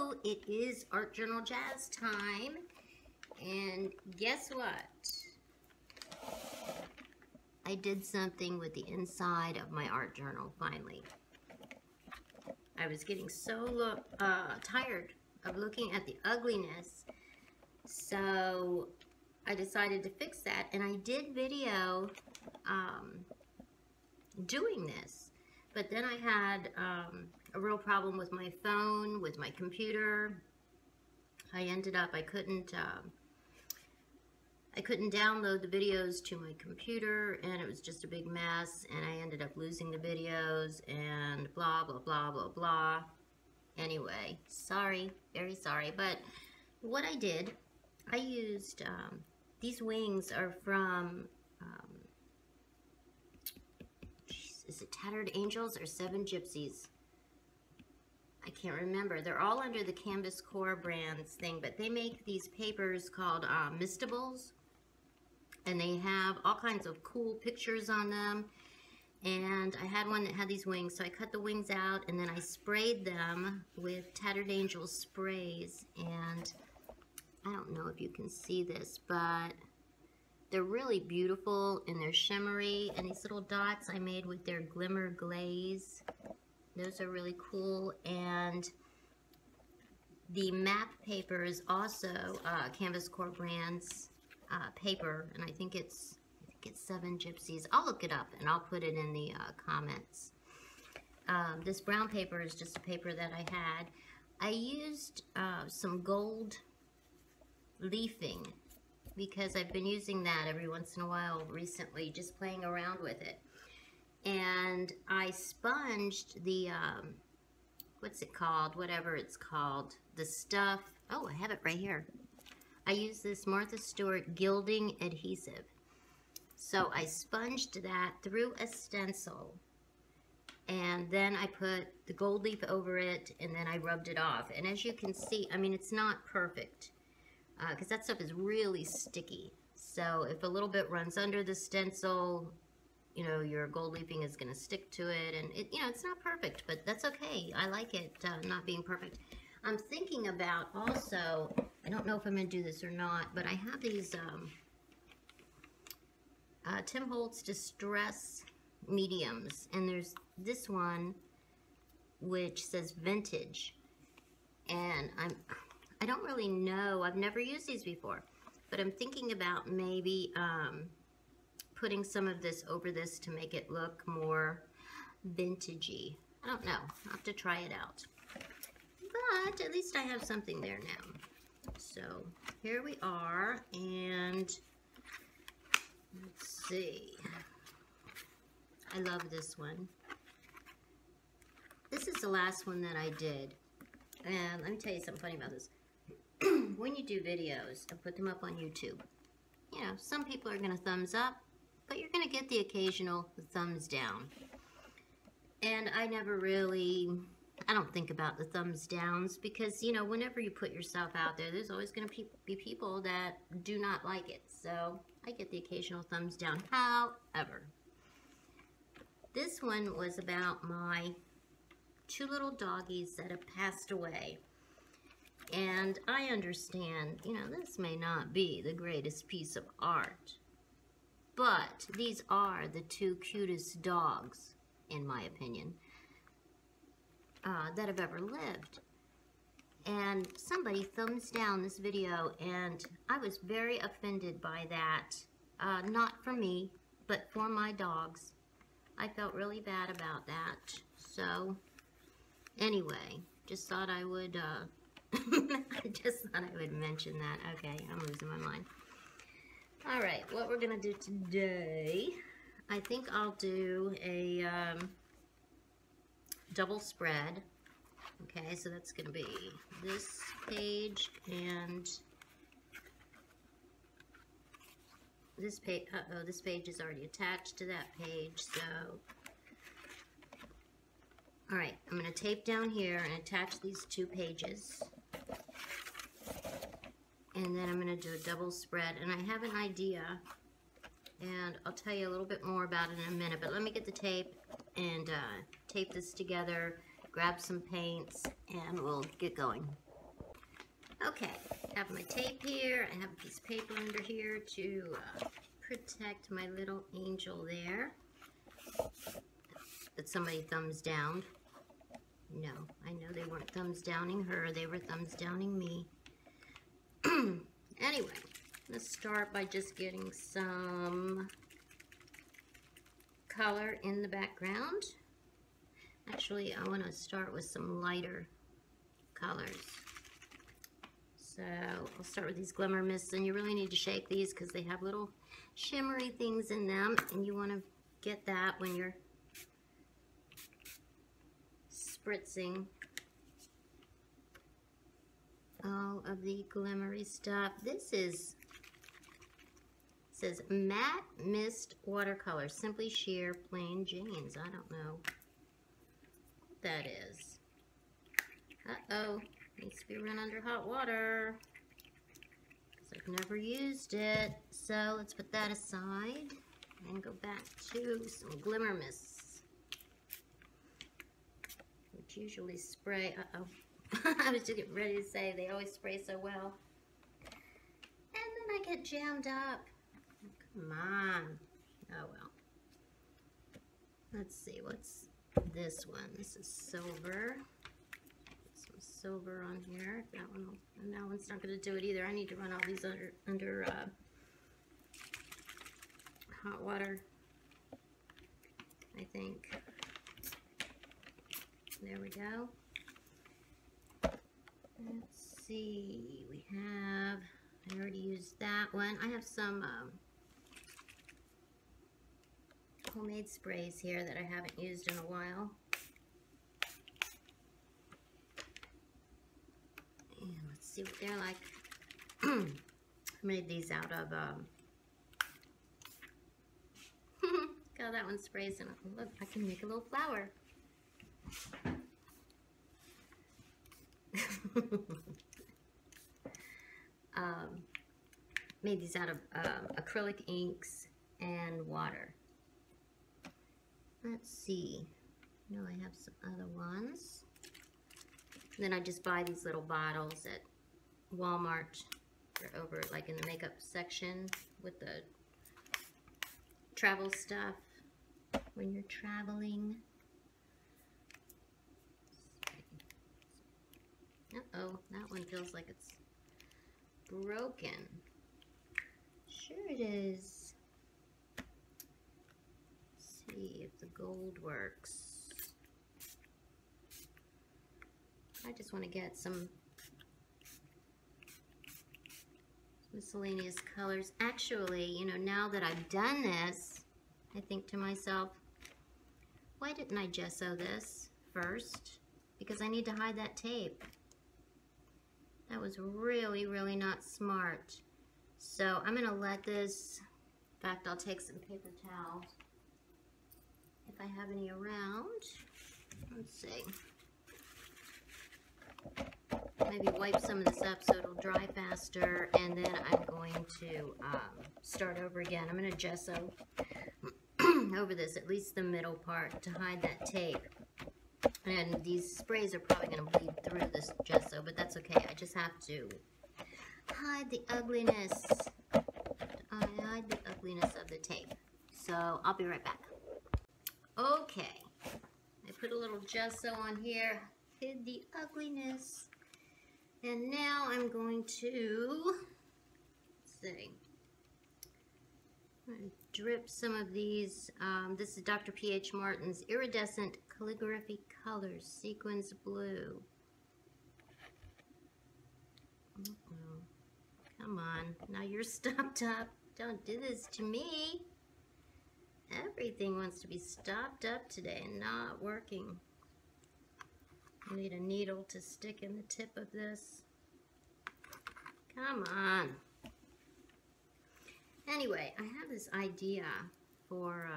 Hello, it is Art Journal Jazz time, and guess what? I did something with the inside of my art journal, finally. I was getting so tired of looking at the ugliness, so I decided to fix that, and I did video doing this, but then I had a real problem with my phone, with my computer. I ended up, I couldn't download the videos to my computer, and it was just a big mess, and I ended up losing the videos, and blah, blah, blah, blah, blah. Anyway, sorry, very sorry, but what I did, I used, these wings are from, is it Tattered Angels or Seven Gypsies? I can't remember. They're all under the Canvas Core Brands thing, but they make these papers called Mistables, and they have all kinds of cool pictures on them. And I had one that had these wings, so I cut the wings out, and then I sprayed them with Tattered Angels sprays. And I don't know if you can see this, but they're really beautiful, and they're shimmery, and these little dots I made with their glimmer glaze. Those are really cool. And the map paper is also Canvas Core Brands paper, and I think it's Seven Gypsies. I'll look it up and I'll put it in the comments. This brown paper is just a paper that I had. I used some gold leafing because I've been using that every once in a while recently, just playing around with it. And I sponged the, what's it called? Whatever it's called. The stuff. Oh, I have it right here. I use this Martha Stewart gilding adhesive. So I sponged that through a stencil, and then I put the gold leaf over it, and then I rubbed it off. And as you can see, I mean, it's not perfect because that stuff is really sticky. So if a little bit runs under the stencil, you know, your gold leafing is going to stick to it, and it, you know, it's not perfect, but that's okay. I like it not being perfect. I'm thinking about also, I don't know if I'm going to do this or not, but I have these Tim Holtz Distress mediums, and there's this one which says vintage, and I don't really know, I've never used these before, but I'm thinking about maybe putting some of this over this to make it look more vintagey. I don't know, I'll have to try it out, but at least I have something there now. So here we are, and let's see. I love this one. This is the last one that I did. And let me tell you something funny about this. When you do videos and put them up on YouTube, you know, some people are going to thumbs up, but you're going to get the occasional thumbs down. And I never really, I don't think about the thumbs downs because, you know, whenever you put yourself out there, there's always going to be people that do not like it. So I get the occasional thumbs down. However, this one was about my two little doggies that have passed away. And I understand, you know, this may not be the greatest piece of art, but these are the two cutest dogs, in my opinion, that have ever lived. And somebody thumbs down this video, and I was very offended by that. Not for me, but for my dogs. I felt really bad about that. So, anyway, just thought I would, mention that. Okay, I'm losing my mind. Alright, what we're going to do today, I think I'll do a double spread. Okay, so that's going to be this page and this page. Uh-oh, this page is already attached to that page, so alright, I'm going to tape down here and attach these two pages. And then I'm going to do a double spread. And I have an idea, and I'll tell you a little bit more about it in a minute. But let me get the tape and tape this together, grab some paints, and we'll get going. Okay, I have my tape here. I have a piece of paper under here to protect my little angel there that somebody thumbs down. No, I know they weren't thumbs downing her. They were thumbs downing me. Anyway, let's start by just getting some color in the background. Actually, I want to start with some lighter colors. So I'll start with these glimmer mists, and you really need to shake these because they have little shimmery things in them, and you want to get that when you're spritzing all of the glimmery stuff. This is, it says matte mist watercolor, simply sheer plain Janes. I don't know what that is. Uh-oh, needs to be run under hot water because I've never used it. So let's put that aside and go back to some glimmer mists, which usually spray. Uh-oh. I was just getting ready to say they always spray so well. And then I get jammed up. Come on. Oh well. Let's see, what's this one? This is silver. Put some silver on here. That one's not going to do it either. I need to run all these under hot water, I think. There we go. Let's see, we have, I already used that one. I have some homemade sprays here that I haven't used in a while. And let's see what they're like. I made these out of, God, that one sprays, and look, I can make a little flower. Made these out of acrylic inks and water. Let's see. No, I have some other ones. And then I just buy these little bottles at Walmart. They're over like in the makeup section with the travel stuff when you're traveling. Uh-oh, that one feels like it's broken. Sure it is. Let's see if the gold works. I just want to get some miscellaneous colors. Actually, you know, now that I've done this, I think to myself, why didn't I gesso this first? Because I need to hide that tape. That was really, really not smart. So I'm going to let this, in fact, I'll take some paper towels if I have any around. Let's see. Maybe wipe some of this up so it'll dry faster, and then I'm going to start over again. I'm going to gesso over this, at least the middle part, to hide that tape. And these sprays are probably going to bleed through this gesso, but that's okay. I just have to hide the ugliness. I hide the ugliness of the tape. So I'll be right back. Okay. I put a little gesso on here, hid the ugliness. And now I'm going to, let's see, I'm going to drip some of these. This is Dr. P.H. Martin's Iridescent Calligraphy Colors, Sequins Blue. Uh-oh. Come on, now you're stopped up. Don't do this to me. Everything wants to be stopped up today and not working. I need a needle to stick in the tip of this. Come on. Anyway, I have this idea for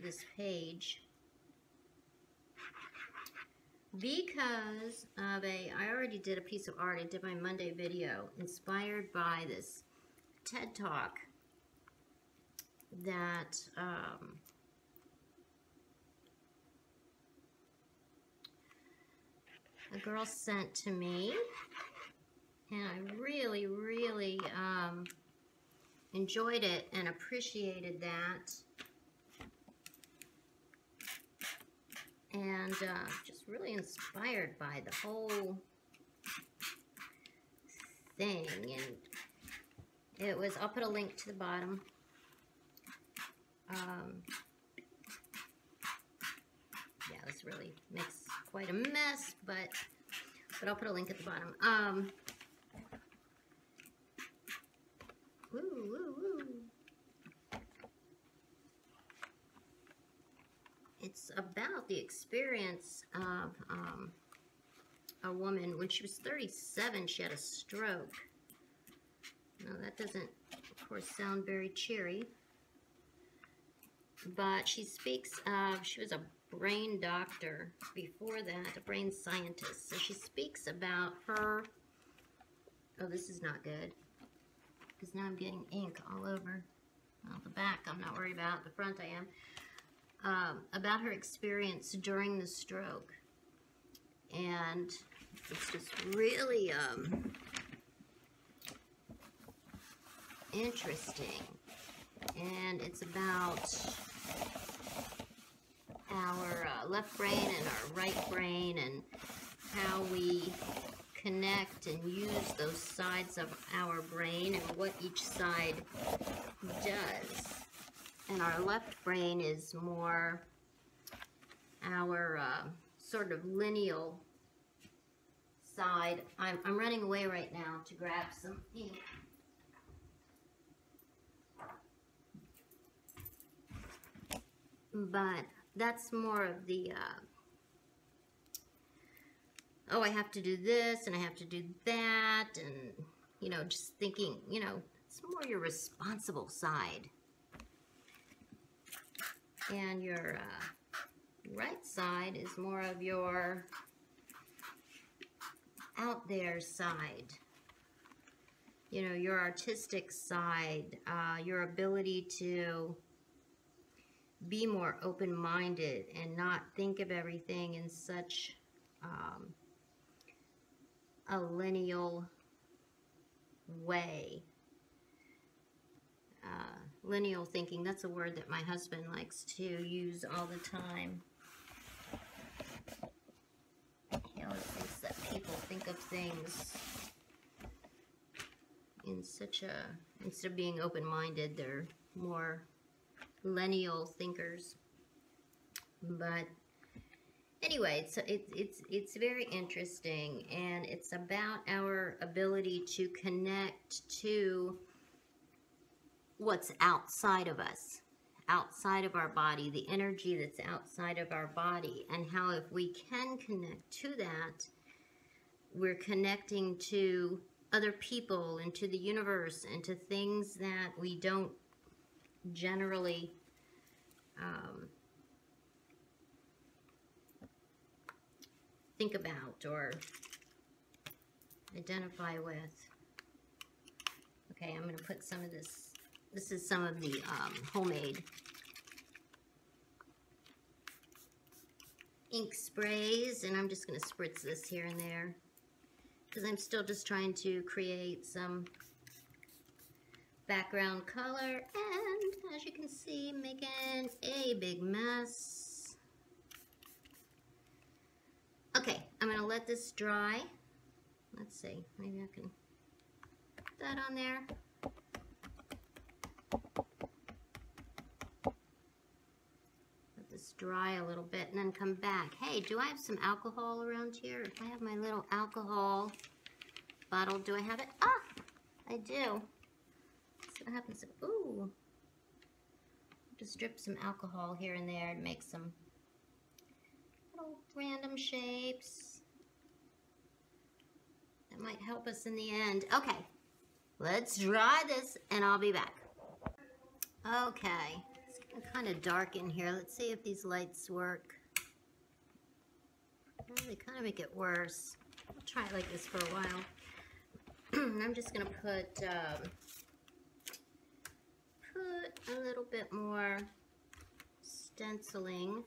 this page because of I already did a piece of art. I did my Monday video inspired by this TED Talk that a girl sent to me, and I really, really enjoyed it and appreciated that. And just really inspired by the whole thing. And it was, I'll put a link to the bottom. Yeah, this really makes quite a mess, but I'll put a link at the bottom. Woo, woo, woo. It's about the experience of a woman. When she was 37, she had a stroke. Now, that doesn't, of course, sound very cheery. But she speaks of, she was a brain doctor before that, a brain scientist. So she speaks about her, oh, this is not good, because now I'm getting ink all over. Well, the back I'm not worried about, the front I am. About her experience during the stroke. And it's just really interesting. And it's about our left brain and our right brain and how we connect and use those sides of our brain and what each side does. And our left brain is more our sort of lineal side. I'm running away right now to grab some ink. But that's more of the, oh, I have to do this and I have to do that, and, you know, just thinking, you know, it's more your responsible side. And your right side is more of your out there side. You know, your artistic side, your ability to be more open-minded and not think of everything in such a lineal way. Lineal thinking, that's a word that my husband likes to use all the time. He always thinks that people think of things in such a, instead of being open-minded, they're more lineal thinkers. But anyway, so it's very interesting, and it's about our ability to connect to what's outside of us, outside of our body, the energy that's outside of our body, and how if we can connect to that, we're connecting to other people and to the universe and to things that we don't generally think about or identify with. Okay, I'm going to put some of this. This is some of the homemade ink sprays, and I'm just going to spritz this here and there because I'm still just trying to create some background color, and as you can see, making a big mess. Okay, I'm going to let this dry. Let's see, maybe I can put that on there. Let this dry a little bit and then come back. Hey, do I have some alcohol around here? If I have my little alcohol bottle, do I have it? Ah, I do. So what happens if, ooh, just drip some alcohol here and there and make some little random shapes. That might help us in the end. Okay, let's dry this and I'll be back. Okay, it's getting kind of dark in here. Let's see if these lights work. Well, they kind of make it worse. I'll try it like this for a while. I'm just going to put a little bit more stenciling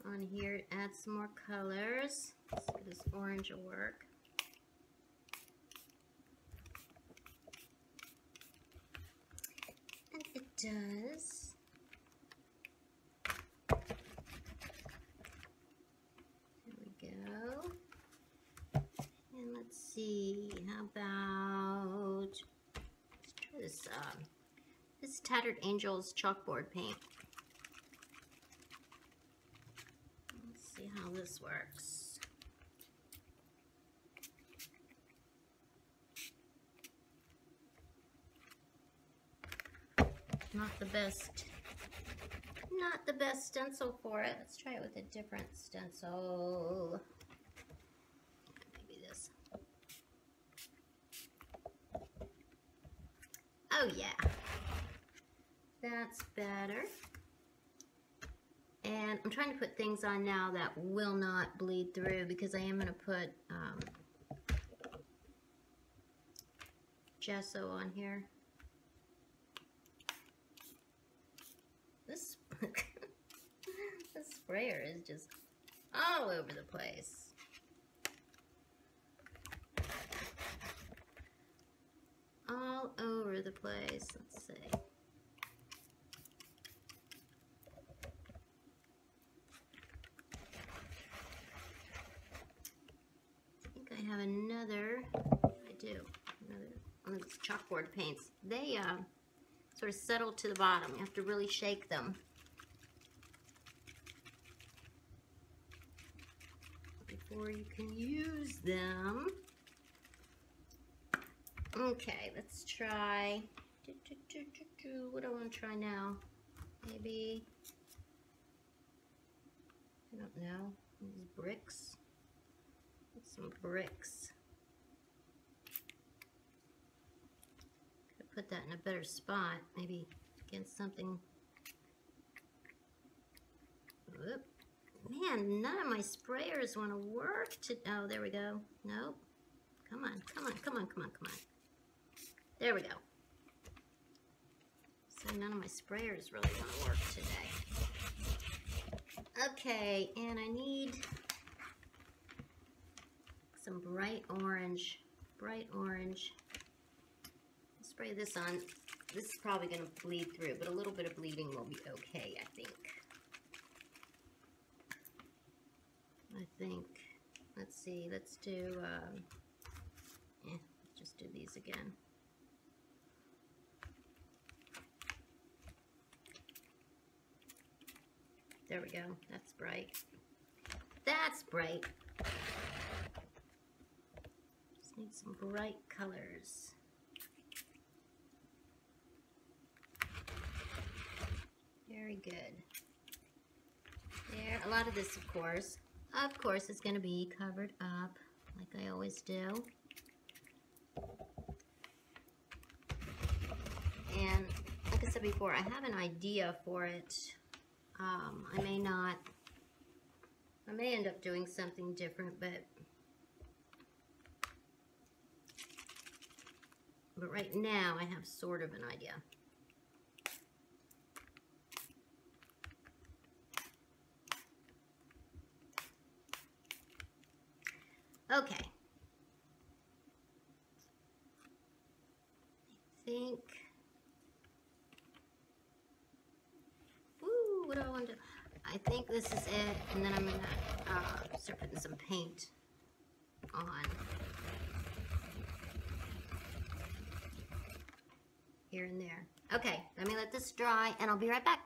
on here, add some more colors. Let's see if this orange will work. And it does. There we go. And let's see, how about, let's try this Tattered Angels chalkboard paint. Let's see how this works. Not the best stencil for it. Let's try it with a different stencil. Maybe this. Oh yeah, that's better. And I'm trying to put things on now that will not bleed through, because I am going to put gesso on here. This this sprayer is just all over the place. All over the place. Let's see. I think I have another. I do. Another one of these chalkboard paints. They sort of settle to the bottom. You have to really shake them before you can use them. Okay, let's try. What do I want to try now? Maybe, I don't know, these bricks. Some bricks. Put that in a better spot, maybe against something. Whoop. Man, none of my sprayers want to work. Oh, there we go. Nope. Come on, come on, come on, come on, come on. There we go. So none of my sprayers really want to work today. Okay, and I need some bright orange. Bright orange. Spray this on. This is probably going to bleed through, but a little bit of bleeding will be okay, I think. Let's see, let's do, just do these again. There we go. That's bright. That's bright. Just need some bright colors. Very good. There, a lot of this, of course, is going to be covered up, like I always do. And like I said before, I have an idea for it. I may end up doing something different, but right now I have sort of an idea. Okay. I think. Ooh, what do I want to do? I think this is it, and then I'm gonna start putting some paint on here and there. Okay, let me let this dry, and I'll be right back.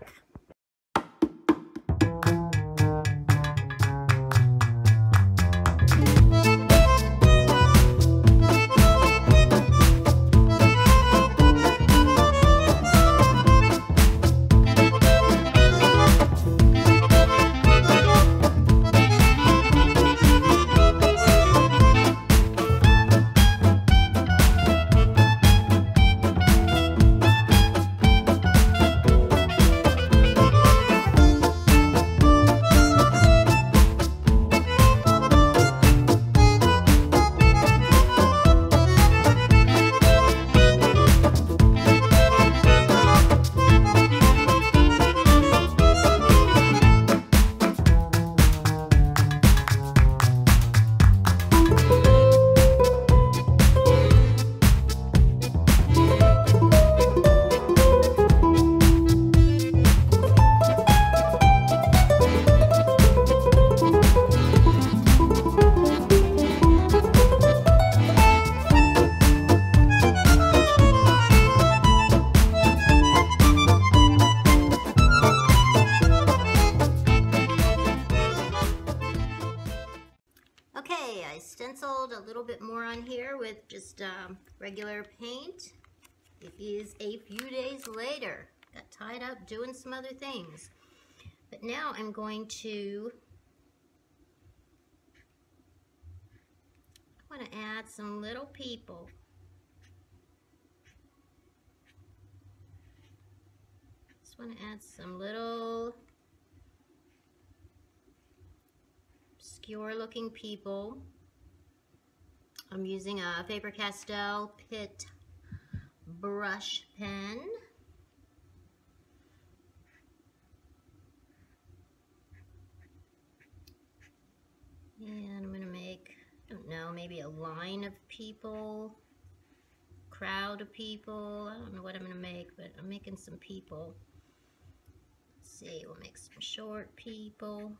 just regular paint. It is a few days later. Got tied up doing some other things. But now I'm going to, I want to add some little people. Just want to add some little obscure looking people. I'm using a Faber-Castell Pitt brush pen. And I'm going to make, I don't know, maybe a line of people, crowd of people. I don't know what I'm going to make, but I'm making some people. Let's see, we'll make some short people.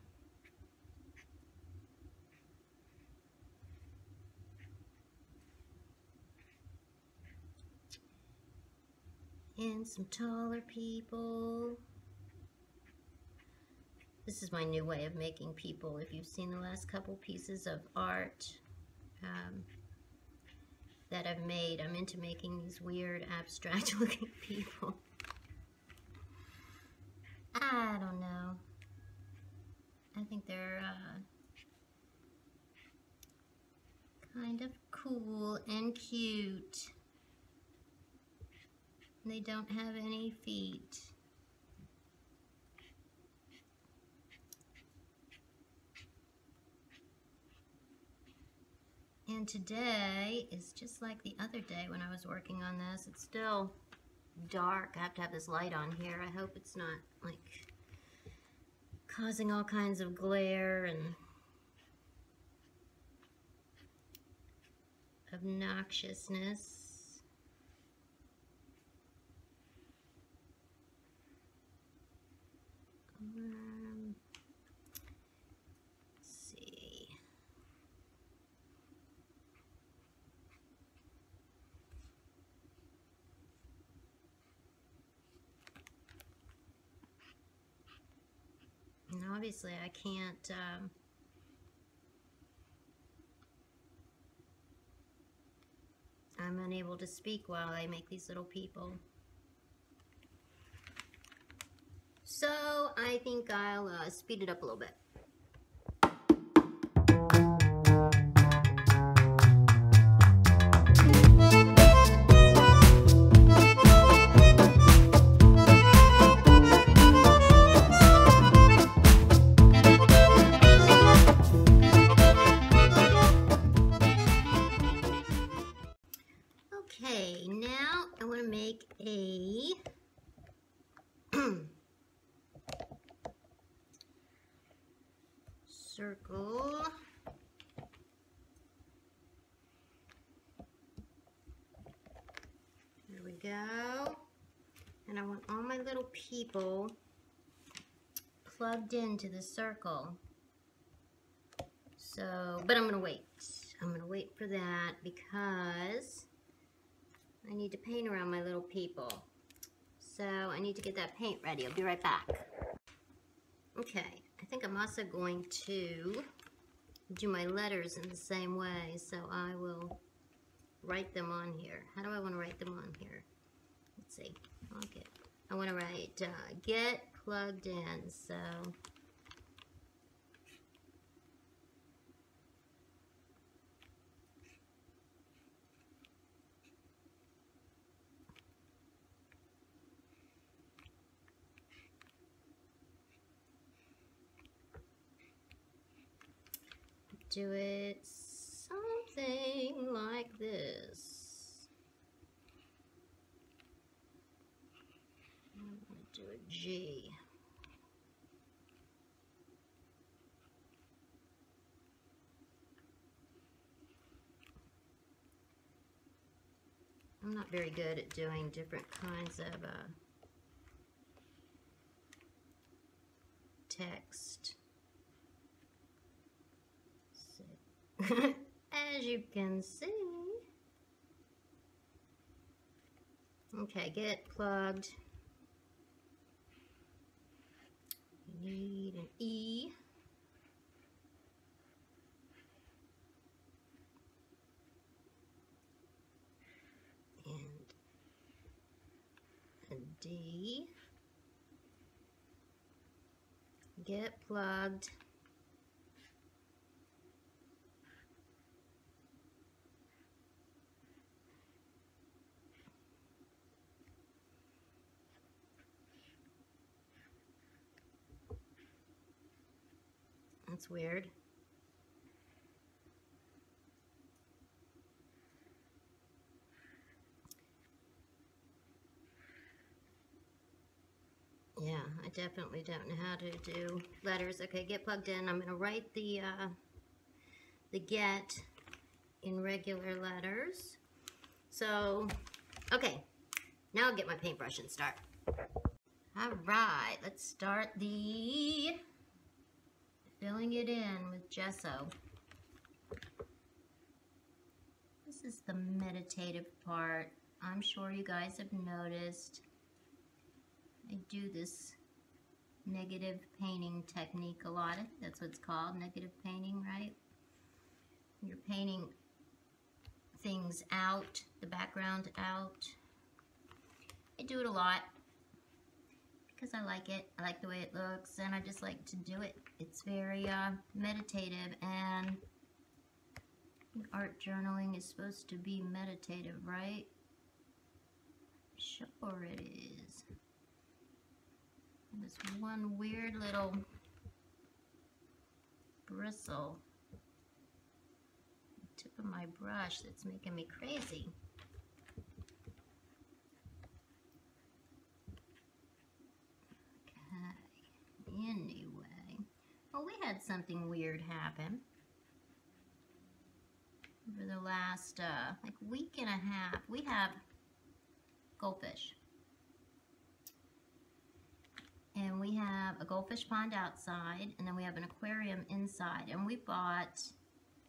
And some taller people. This is my new way of making people. If you've seen the last couple pieces of art that I've made, I'm into making these weird abstract looking people. I don't know. I think they're kind of cool and cute. They don't have any feet. And today is just like the other day when I was working on this. It's still dark. I have to have this light on here. I hope it's not like causing all kinds of glare and obnoxiousness. Let's see. And obviously I can't I'm unable to speak while I make these little people. So I think I'll speed it up a little bit. Okay, now I want to make a circle. There we go. And I want all my little people plugged into the circle. So, but I'm going to wait. I'm going to wait for that because I need to paint around my little people. So I need to get that paint ready. I'll be right back. Okay, I think I'm also going to do my letters in the same way. So I will write them on here. How do I want to write them on here? Let's see. Okay. I want to write get plugged in. So do it something like this. I'm going to do a G. I'm not very good at doing different kinds of text. As you can see. Okay, get plugged. We need an E. D. Get plugged. That's weird. Yeah, I definitely don't know how to do letters. Okay, get plugged in. I'm going to write the get in regular letters. So, okay, now I'll get my paintbrush and start. All right, let's start the filling it in with gesso. This is the meditative part. I'm sure you guys have noticed. I do this negative painting technique a lot. That's what it's called, negative painting, right? You're painting things out, the background out. I do it a lot because I like it. I like the way it looks, and I just like to do it. It's very meditative, and art journaling is supposed to be meditative, right? Sure it is. This one weird little bristle at the tip of my brush that's making me crazy. Okay, anyway. Well, we had something weird happen over the last like week and a half. We have goldfish. And we have a goldfish pond outside, and then we have an aquarium inside. And we bought,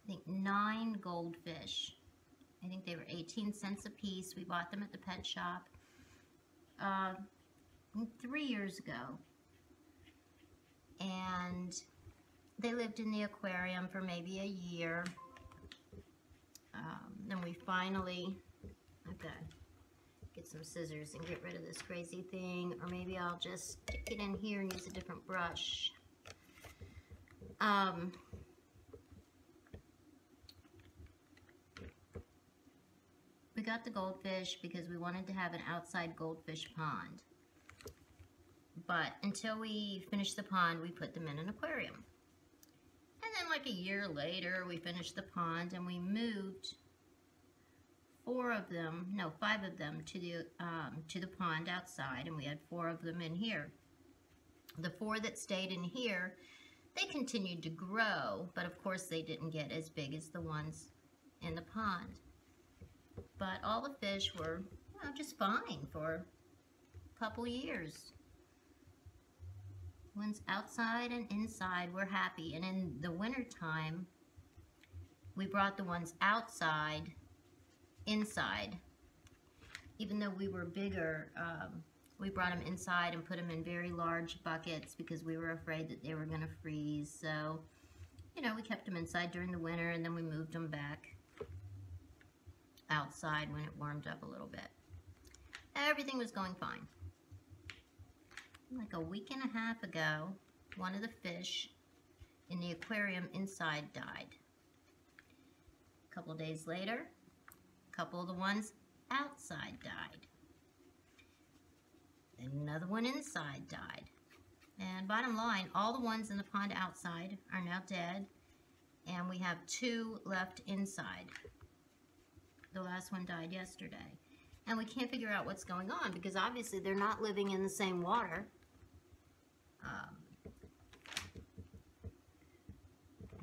I think, 9 goldfish. I think they were 18 cents a piece. We bought them at the pet shop 3 years ago. And they lived in the aquarium for maybe a year. Then we finally, okay. Get some scissors and get rid of this crazy thing, or maybe I'll just stick it in here and use a different brush. We got the goldfish because we wanted to have an outside goldfish pond, but until we finished the pond, we put them in an aquarium. And then like a year later, we finished the pond and we moved 5 of them to the pond outside, and we had 4 of them in here. The 4 that stayed in here, they continued to grow, but of course they didn't get as big as the ones in the pond. But all the fish were, well, just fine for a couple years. Ones outside and inside were happy, and in the winter time, we brought the ones outside inside. Even though we were bigger, we brought them inside and put them in very large buckets because we were afraid that they were going to freeze. So, you know, we kept them inside during the winter, and then we moved them back outside when it warmed up a little bit. Everything was going fine. Like a week and a half ago, one of the fish in the aquarium inside died. A couple days later, couple of the ones outside died. Another one inside died. And bottom line, all the ones in the pond outside are now dead, and we have 2 left inside. The last one died yesterday. And we can't figure out what's going on because obviously they're not living in the same water.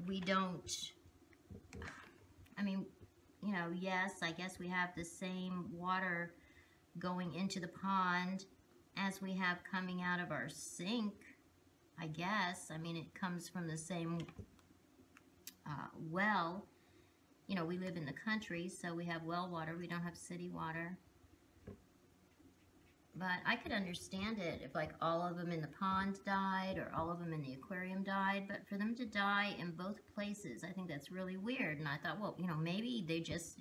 We don't, I mean, you know, yes, I guess we have the same water going into the pond as we have coming out of our sink, I guess. I mean, it comes from the same well. You know, we live in the country, so we have well water. We don't have city water. But I could understand it if, like, all of them in the pond died or all of them in the aquarium died. But for them to die in both places, I think that's really weird. And I thought, well, you know, maybe they just,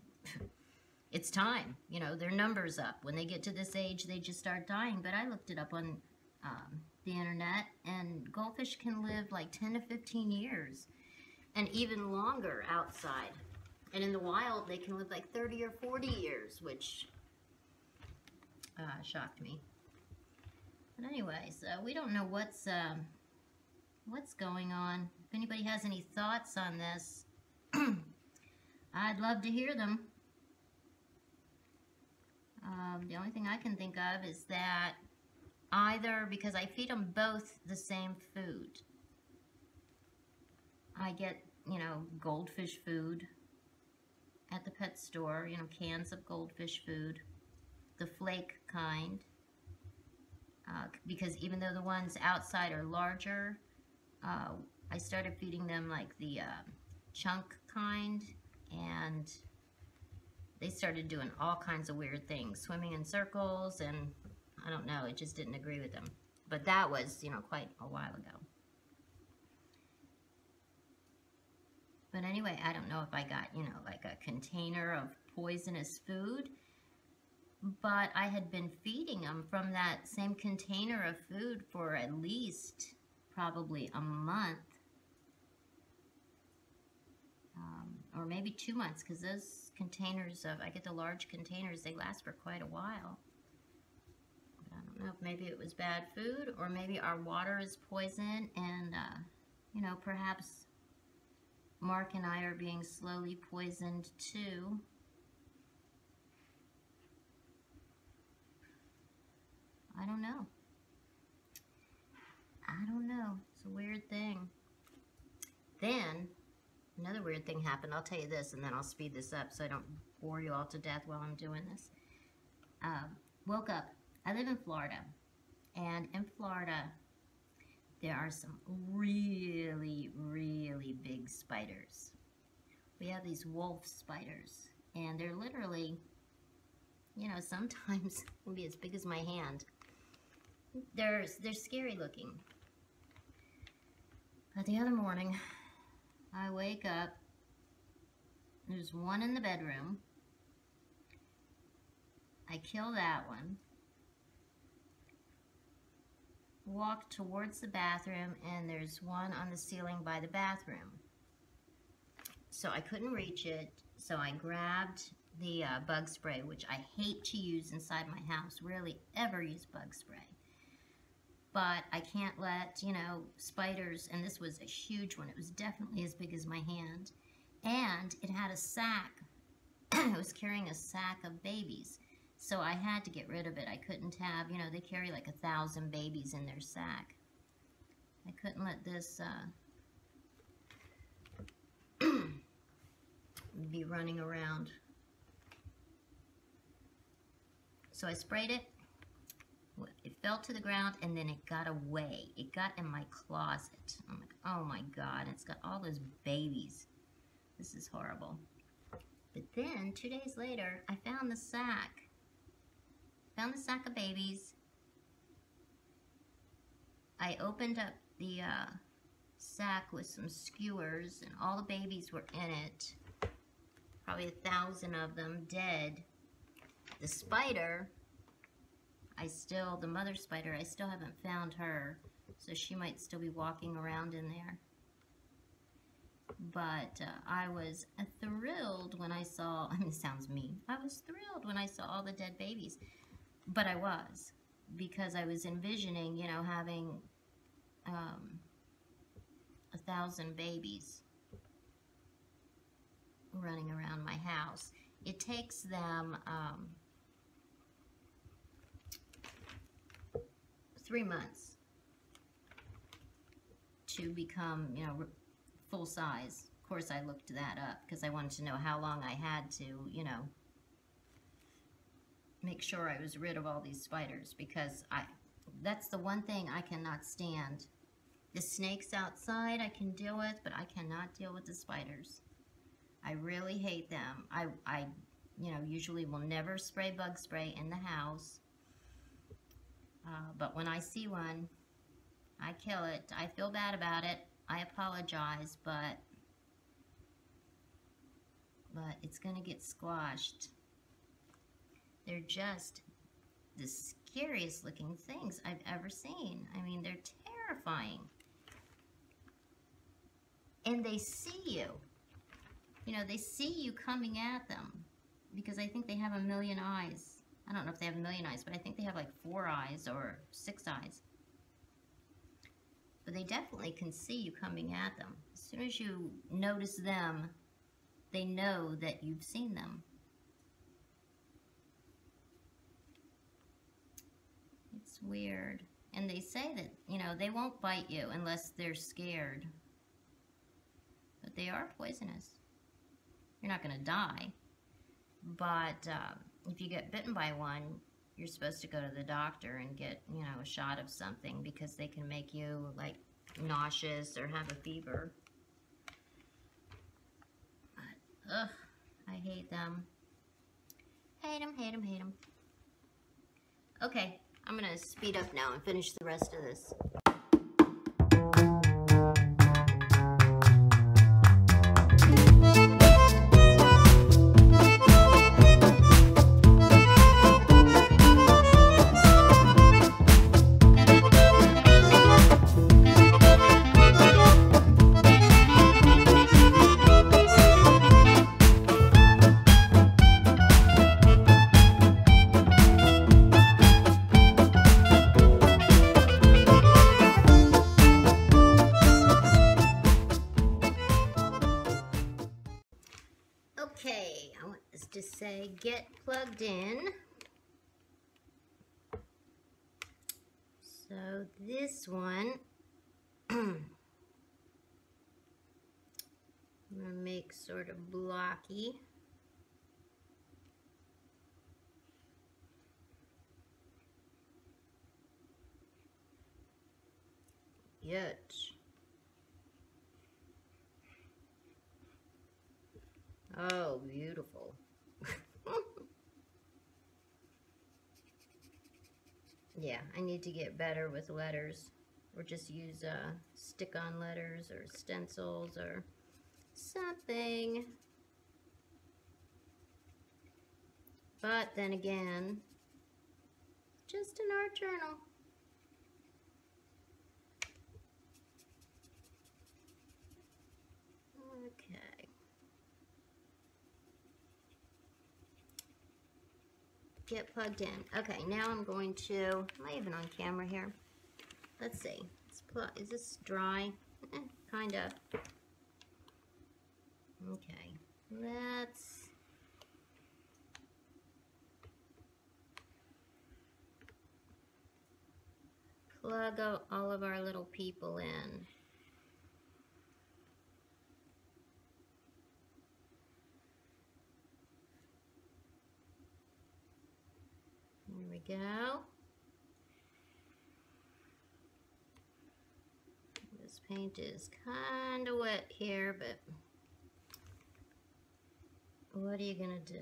it's time. You know, their number's up. When they get to this age, they just start dying. But I looked it up on the internet, and goldfish can live like 10 to 15 years and even longer outside. And in the wild, they can live like 30 or 40 years, which shocked me. But anyway, so we don't know what's going on. If anybody has any thoughts on this, I'd love to hear them. The only thing I can think of is that either, because I feed them both the same food, I get, you know, goldfish food at the pet store, you know, cans of goldfish food, the flake kind, because even though the ones outside are larger, I started feeding them like the chunk kind, and they started doing all kinds of weird things, swimming in circles, and I don't know, it just didn't agree with them. But that was, you know, quite a while ago. But anyway, I don't know if I got, you know, like a container of poisonous food, but I had been feeding them from that same container of food for at least probably a month. Or maybe 2 months, because those containers of, I get the large containers, they last for quite a while. But I don't know if maybe it was bad food, or maybe our water is poison, and, you know, perhaps Mark and I are being slowly poisoned too. I don't know. I don't know. It's a weird thing. Then, another weird thing happened. I'll tell you this, and then I'll speed this up so I don't bore you all to death while I'm doing this. Woke up. I live in Florida. And in Florida, there are some really, really big spiders. We have these wolf spiders. And they're literally, you know, sometimes can be as big as my hand. They're scary looking. But the other morning, I wake up, there's one in the bedroom. I kill that one. Walk towards the bathroom, and there's one on the ceiling by the bathroom. So I couldn't reach it, so I grabbed the bug spray, which I hate to use inside my house. Rarely ever use bug spray. But I can't let, you know, spiders, and this was a huge one. It was definitely as big as my hand. And it had a sack. It was carrying a sack of babies. So I had to get rid of it. I couldn't have, you know, they carry like 1,000 babies in their sack. I couldn't let this be running around. So I sprayed it. It fell to the ground, and then it got away. It got in my closet. I'm like, oh my God, it's got all those babies. This is horrible. But then, 2 days later, I found the sack. Found the sack of babies. I opened up the sack with some skewers, and all the babies were in it. Probably 1,000 of them dead. The spider, the mother spider, I still haven't found her, so she might still be walking around in there. But I was thrilled when I saw, I mean, it sounds mean, I was thrilled when I saw all the dead babies. But I was, because I was envisioning, you know, having 1,000 babies running around my house. It takes them 3 months to become, you know, full size. Of course, I looked that up because I wanted to know how long I had to, you know, make sure I was rid of all these spiders, because that's the one thing I cannot stand. The snakes outside I can deal with, but I cannot deal with the spiders. I really hate them. I you know, usually will never spray bug spray in the house. But when I see one, I kill it. I feel bad about it. I apologize, but it's going to get squashed. They're just the scariest looking things I've ever seen. I mean, they're terrifying. And they see you. You know, they see you coming at them because I think they have 1,000,000 eyes. I don't know if they have 1,000,000 eyes, but I think they have like 4 eyes or 6 eyes. But they definitely can see you coming at them. As soon as you notice them, they know that you've seen them. It's weird. And they say that, you know, they won't bite you unless they're scared. But they are poisonous. You're not going to die. But if you get bitten by one, you're supposed to go to the doctor and get, you know, a shot of something because they can make you, like, nauseous or have a fever. But, ugh, I hate them. Hate them, hate them, hate them. Okay, I'm going to speed up now and finish the rest of this. Okay, I want this to say get plugged in. So this one, I'm going to make sort of blocky. Yet. Oh, beautiful. Yeah, I need to get better with letters, or just use stick-on letters or stencils or something. But then again, just an art journal. Okay. Get plugged in. Okay, now I'm going to, am I even on camera here? Let's see. Is this dry? Kind of. Okay, let's plug all of our little people in. There we go. This paint is kind of wet here, but what are you gonna do?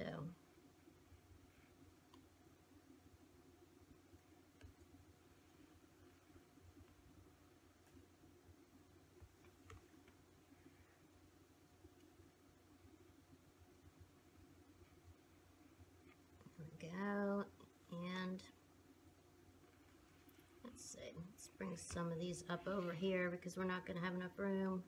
There we go. And let's see, let's bring some of these up over here because we're not going to have enough room.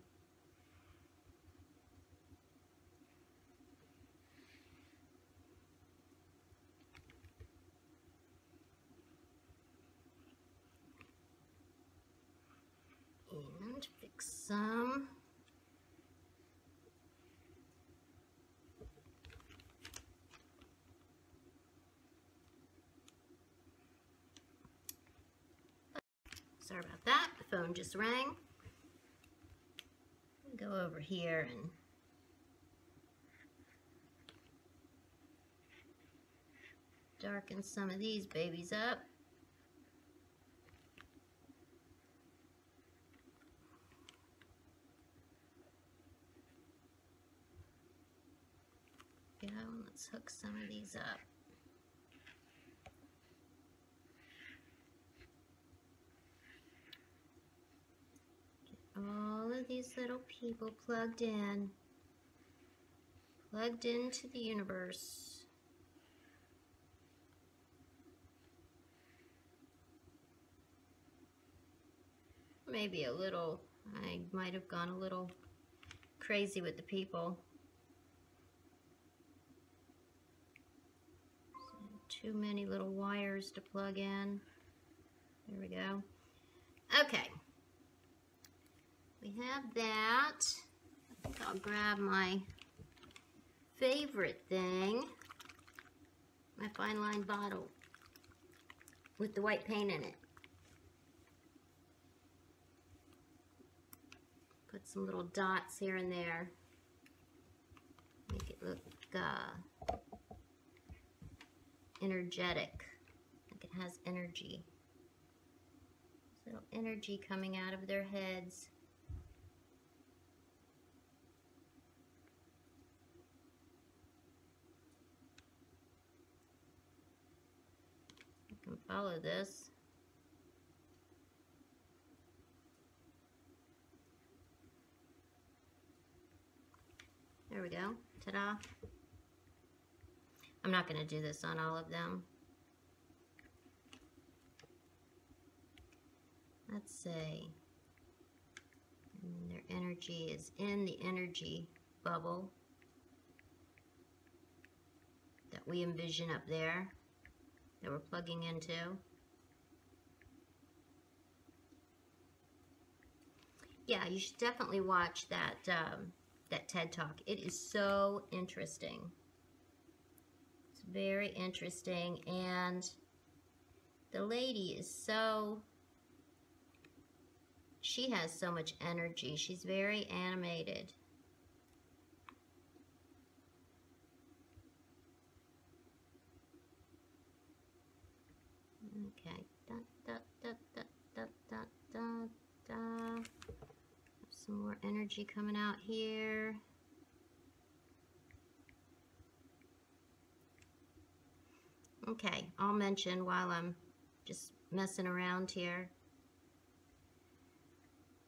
And fix some. Sorry about that, the phone just rang. Go over here and darken some of these babies up. Go, let's hook some of these up. All of these little people plugged into the universe. maybe a little, I might have gone a little crazy with the people. So too many little wires to plug in. There we go. Okay. We have that. I think I'll grab my favorite thing, my fine line bottle with the white paint in it. Put some little dots here and there. Make it look energetic, like it has energy. Little energy coming out of their heads. You can follow this. There we go. Ta-da. I'm not going to do this on all of them. Let's say their energy is in the energy bubble that we envision up there, that we're plugging into. Yeah, you should definitely watch that that TED Talk. It is so interesting. It's very interesting, and the lady is so, she has so much energy. She's very animated. Okay. Da, da, da, da, da, da, da, da. Some more energy coming out here. Okay, I'll mention while I'm just messing around here.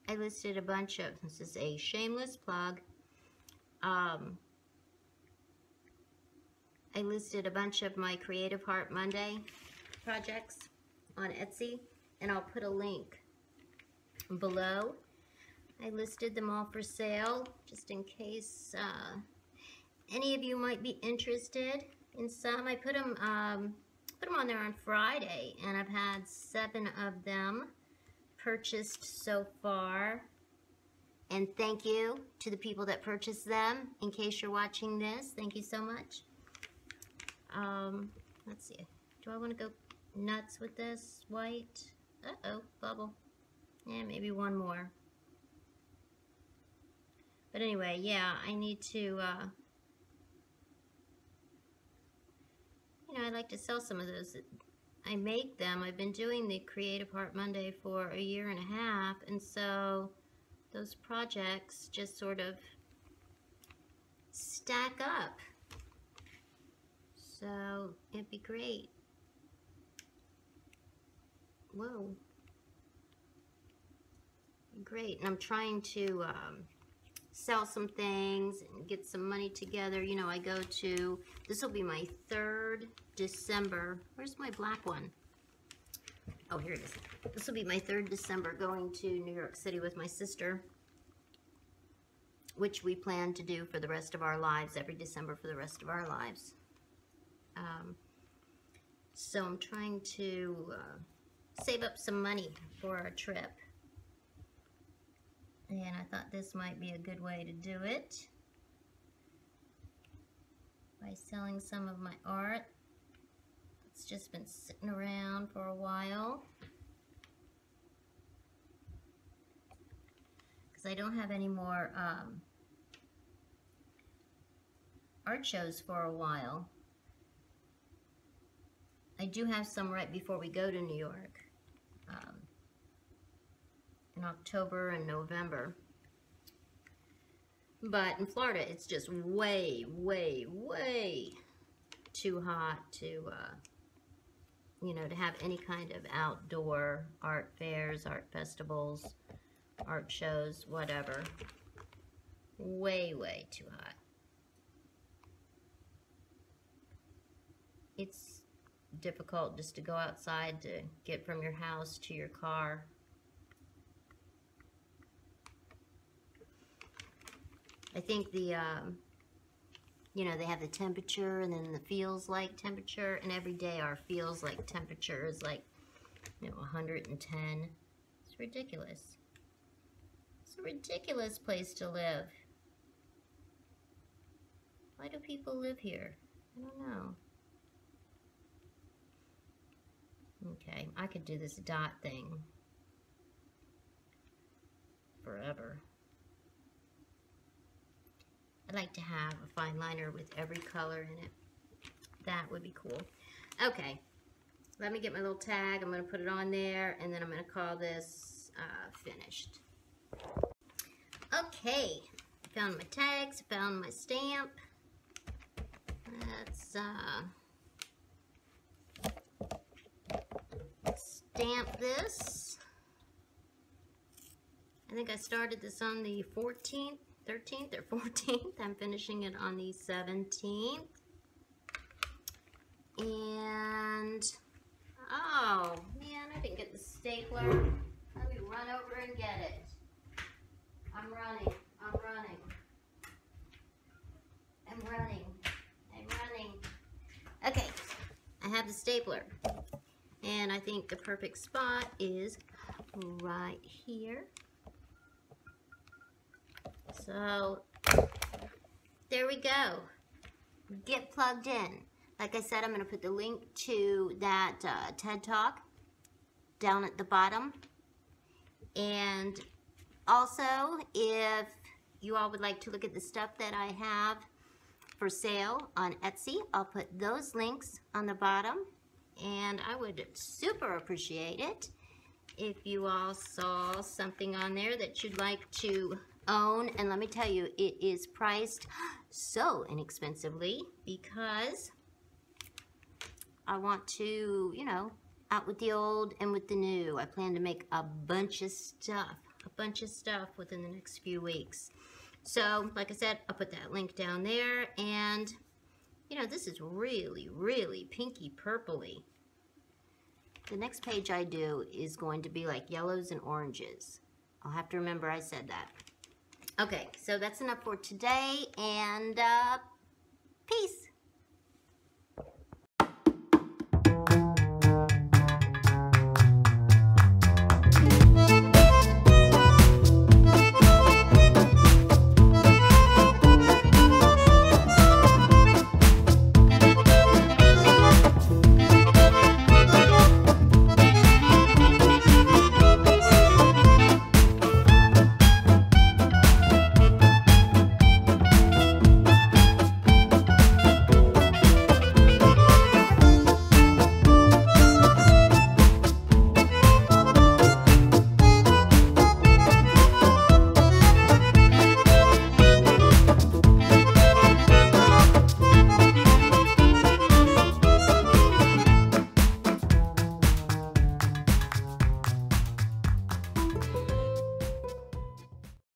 I listed a bunch of, this is a shameless plug. I listed a bunch of my Creative Heart Monday projects on Etsy, and I'll put a link below. I listed them all for sale, just in case any of you might be interested in some. I put them on there on Friday, and I've had 7 of them purchased so far. And thank you to the people that purchased them. In case you're watching this, thank you so much. Let's see. Do I want to go nuts with this white? Uh-oh, bubble. Yeah, maybe one more. But anyway, yeah, I need to, you know, I'd like to sell some of those. I make them. I've been doing the Creative Heart Monday for 1.5 years, and so those projects just sort of stack up. So it'd be great. Whoa. Great. And I'm trying to sell some things and get some money together. You know, I go to, this will be my 3rd December. Where's my black one? Oh, here it is. This will be my 3rd December going to New York City with my sister, which we plan to do for the rest of our lives, every December for the rest of our lives. So I'm trying to save up some money for our trip. And I thought this might be a good way to do it, by selling some of my art. It's just been sitting around for a while, because I don't have any more art shows for a while. I do have some right before we go to New York. In October and November. But in Florida, it's just way, way, way too hot to, you know, to have any kind of outdoor art fairs, art festivals, art shows, whatever. Way, way too hot. It's difficult just to go outside to get from your house to your car. I think the, you know, they have the temperature and then the feels like temperature, and every day our feels like temperature is like, you know, 110. It's ridiculous. It's a ridiculous place to live. Why do people live here? I don't know. Okay, I could do this dot thing forever. I'd like to have a fine liner with every color in it. That would be cool. Okay, let me get my little tag. I'm going to put it on there, and then I'm going to call this finished. Okay, found my tags, found my stamp. Let's stamp this. I think I started this on the 14th, 13th or 14th. I'm finishing it on the 17th. And, oh man, I didn't get the stapler. Let me run over and get it. I'm running. Okay, I have the stapler. And I think the perfect spot is right here. So, there we go. Get plugged in. Like I said, I'm going to put the link to that TED Talk down at the bottom. And also, if you all would like to look at the stuff that I have for sale on Etsy, I'll put those links on the bottom. And I would super appreciate it if you all saw something on there that you'd like to own. And let me tell you, it is priced so inexpensively because I want to, you know, out with the old and with the new. I plan to make a bunch of stuff within the next few weeks. So, like I said, I'll put that link down there. And, you know, this is really, really pinky purpley. The next page I do is going to be like yellows and oranges. I'll have to remember I said that. Okay, so that's enough for today, and peace.